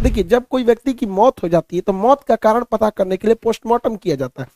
देखिए जब कोई व्यक्ति की मौत हो जाती है तो मौत का कारण पता करने के लिए पोस्टमार्टम किया जाता है।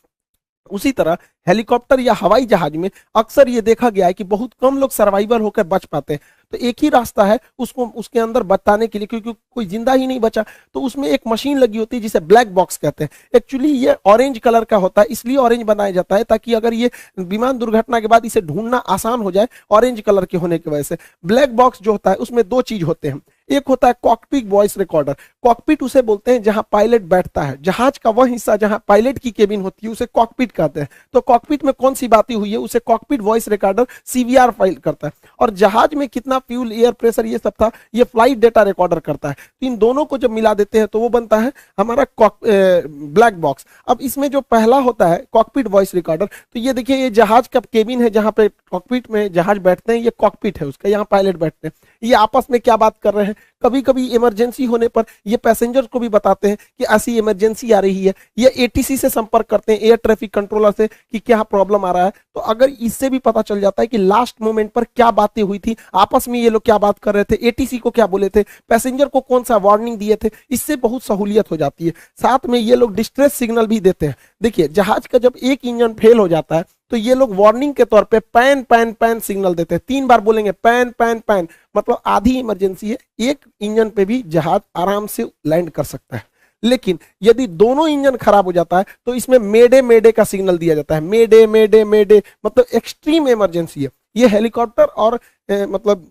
उसी तरह हेलीकॉप्टर या हवाई जहाज में अक्सर ये देखा गया है कि बहुत कम लोग सर्वाइवर होकर बच पाते हैं। तो एक ही रास्ता है उसको उसके अंदर बताने के लिए, क्योंकि कोई जिंदा ही नहीं बचा, तो उसमें एक मशीन लगी होती है जिसे ब्लैक बॉक्स कहते हैं। एक्चुअली ये ऑरेंज कलर का होता है, इसलिए ऑरेंज बनाया जाता है ताकि अगर ये विमान दुर्घटना के बाद इसे ढूंढना आसान हो जाए, ऑरेंज कलर के होने की वजह से। ब्लैक बॉक्स जो होता है उसमें दो चीज होते हैं, एक होता है कॉकपिट वॉइस रिकॉर्डर। कॉकपिट उसे बोलते हैं जहां पायलट बैठता है, जहाज का वह हिस्सा जहां पायलट की केबिन होती है उसे कॉकपिट कहते हैं। तो कॉकपिट में कौन सी बातें हुई है उसे cockpit voice recorder CVR file करता है। और जहाज में कितना फ्यूल, एयर प्रेशर, ये सब था, ये फ्लाइट डेटा रिकॉर्डर करता है। तो इन दोनों को जब मिला देते हैं तो वो बनता है हमारा ब्लैक बॉक्स। अब इसमें जो पहला होता है कॉकपिट वॉइस रिकॉर्डर, तो ये देखिए ये जहाज का केबिन है जहां पे कॉकपिट में जहाज बैठते हैं, ये कॉकपिट है उसका, यहाँ पायलट बैठते हैं। ये आपस में क्या बात कर रहे हैं, कभी कभी इमरजेंसी होने पर ये पैसेंजर को भी बताते हैं कि ऐसी इमरजेंसी आ रही है। ये एटीसी से संपर्क करते हैं, एयर ट्रैफिक कंट्रोलर से, कि क्या प्रॉब्लम आ रहा है। तो अगर इससे भी पता चल जाता है कि लास्ट मोमेंट पर क्या बातें हुई थी, आपस में ये लोग क्या बात कर रहे थे, एटीसी को क्या बोले थे, पैसेंजर को कौन सा वार्निंग दिए थे, इससे बहुत सहूलियत हो जाती है। साथ में ये लोग डिस्ट्रेस सिग्नल भी देते हैं। देखिए जहाज का जब एक इंजन फेल हो जाता है तो ये लोग वार्निंग के तौर पे पैन पैन पैन सिग्नल देते हैं। 3 बार बोलेंगे पैन पैन पैन, मतलब आधी इमरजेंसी है, एक इंजन पे भी जहाज आराम से लैंड कर सकता है। लेकिन यदि दोनों इंजन खराब हो जाता है तो इसमें मेडे मेडे का सिग्नल दिया जाता है। मेडे मेडे मेडे मतलब एक्सट्रीम इमरजेंसी है। ये हेलीकॉप्टर और मतलब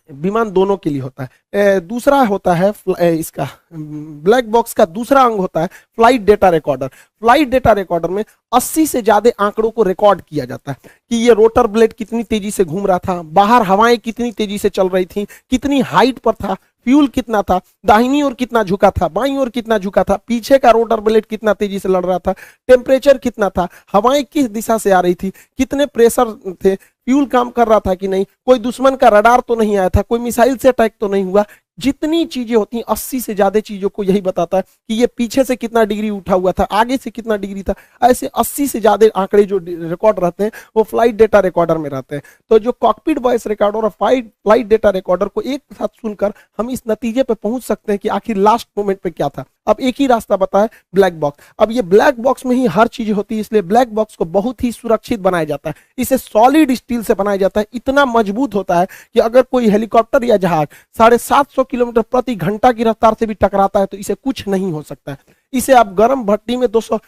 विमान दोनों के लिए होता है। दूसरा होता है इसका ब्लैक बॉक्स का दूसरा अंग होता है flight data recorder. Flight data recorder में 80 से ज्यादा आंकड़ों को रिकॉर्ड किया जाता है कि ये रोटर ब्लेड कितनी तेजी से घूम रहा था, बाहर हवाएं कितनी तेजी से चल रही थी, कितनी हाइट पर था, फ्यूल कितना था, दाहिनी ओर कितना झुका था, बाईं ओर कितना झुका था, पीछे का रोटर ब्लेड कितना तेजी से लड़ रहा था, टेम्परेचर कितना था, हवाएं किस दिशा से आ रही थी, कितने प्रेशर थे, फ्यूल काम कर रहा था कि नहीं, कोई दुश्मन का रडार तो नहीं आया था, कोई मिसाइल से अटैक तो नहीं हुआ। जितनी चीजें होती हैं 80 से ज्यादा चीजों को यही बताता है कि ये पीछे से कितना डिग्री उठा हुआ था, आगे से कितना डिग्री था। ऐसे 80 से ज्यादा आंकड़े जो रिकॉर्ड रहते हैं वो फ्लाइट डेटा रिकॉर्डर में रहते हैं। तो जो कॉकपिट वॉइस रिकॉर्डर और फ्लाइट डेटा रिकॉर्डर को एक साथ सुनकर हम इस नतीजे पे पहुंच सकते हैं कि आखिर लास्ट मोमेंट पे क्या था। अब एक ही रास्ता बताया ब्लैक बॉक्स। अब ये ब्लैक बॉक्स में ही हर चीज होती है, इसलिए ब्लैक बॉक्स को बहुत ही सुरक्षित बनाया जाता है। इसे सॉलिड स्टील से बनाया जाता है, इतना मजबूत होता है कि अगर कोई हेलीकॉप्टर या जहाज 750 किलोमीटर प्रति घंटा की रफ्तार से भी टकराता है तो इसे कुछ नहीं हो सकता है। इसे आप गर्म भट्टी में 200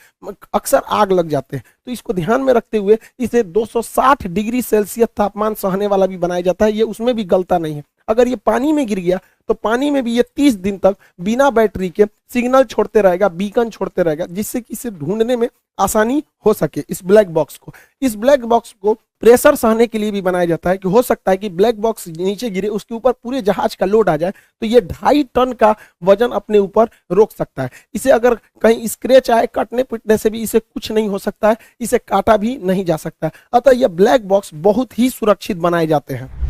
अक्सर आग लग जाते हैं, तो इसको ध्यान में रखते हुए इसे 260 डिग्री सेल्सियस तापमान सहने वाला भी बनाया जाता है। ये उसमें भी गलता नहीं है। अगर ये पानी में गिर गया तो पानी में भी ये 30 दिन तक बिना बैटरी के सिग्नल छोड़ते रहेगा, बीकन छोड़ते रहेगा, जिससे कि इसे ढूंढने में आसानी हो सके। इस ब्लैक बॉक्स को प्रेशर सहने के लिए भी बनाया जाता है कि हो सकता है कि ब्लैक बॉक्स नीचे गिरे, उसके ऊपर पूरे जहाज का लोड आ जाए तो ये 2.5 टन का वजन अपने ऊपर रोक सकता है। इसे अगर कहीं स्क्रैच आए, कटने पिटने से भी इसे कुछ नहीं हो सकता है, इसे काटा भी नहीं जा सकता है। अतः यह ब्लैक बॉक्स बहुत ही सुरक्षित बनाए जाते हैं।